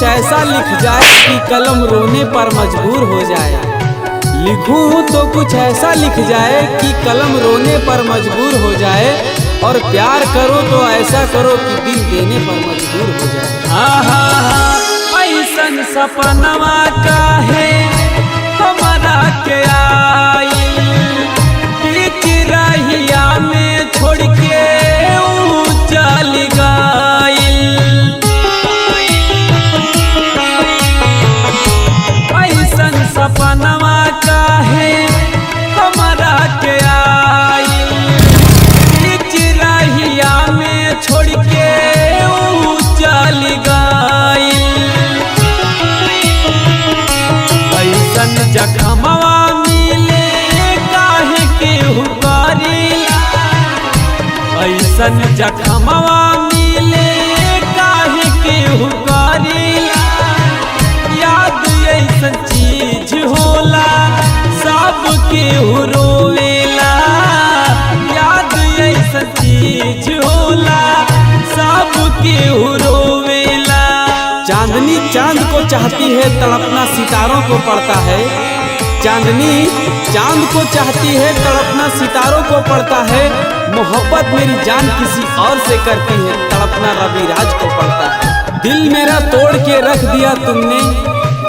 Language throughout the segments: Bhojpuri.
ऐसा लिख जाए कि कलम रोने पर मजबूर हो जाए। लिखूं तो कुछ ऐसा लिख जाए कि कलम रोने पर मजबूर हो जाए। और प्यार करो तो ऐसा करो कि दिल देने पर मजबूर हो जाए। ऐसन सपनवा काहे हमारा के आइल, बीच रहिया में छोड़ के ऊ चल गइल। ऐसन सपनवा काहे हमारा के आइल, बीच रहिया में छोड़ के ऊ चल गइल। ऐसन जखमवा मिले काहे केहू करिला, ऐसन जखमवा मिले काहे केहू करिला। याद ऐसन चीज होला सब केहू रोवेला, याद ऐसन चीज होला सब केहू रोवेला। चांदनी चांद को चाहती है, तड़पना सितारों को पड़ता है। चांदनी चांद को चाहती है, तड़पना सितारों को पड़ता है। मोहब्बत मेरी जान किसी और से करती है, तड़पना रवि राज को पड़ता है। दिल मेरा तोड़ के रख दिया तुमने,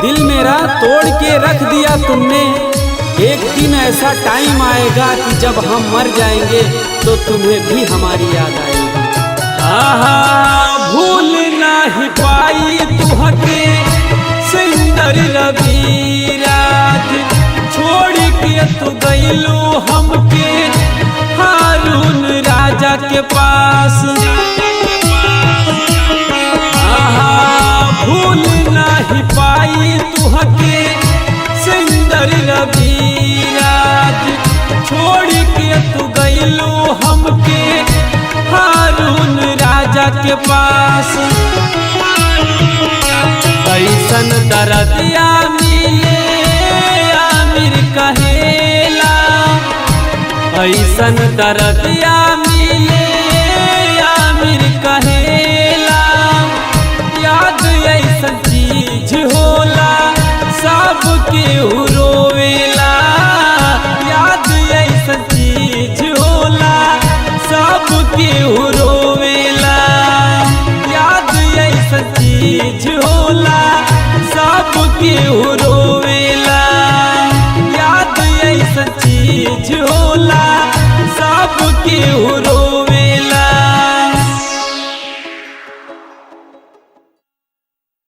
दिल मेरा तोड़ के रख दिया तुमने। एक दिन ऐसा टाइम आएगा कि जब हम मर जाएंगे तो तुम्हें भी हमारी याद आएगी। भूल नहीं पाई तुहके सुंदर रवि राज, छोड़ के तू गइलू हमके हारून राजा के पास। भूल नहीं पाई तुहके सुंदर रवि राज, छोड़ के तू गइलू हमके हारून राजा के पास। ऐसन दर्दिया मिले आमिर कहेला, ऐसन दर्दिया मिले आमिर कहेला। याद ऐसन चीज होला सब केहू रोवेला, याद ऐसन चीज होला सब केहू रोवेला। याद ऐसन चीज होला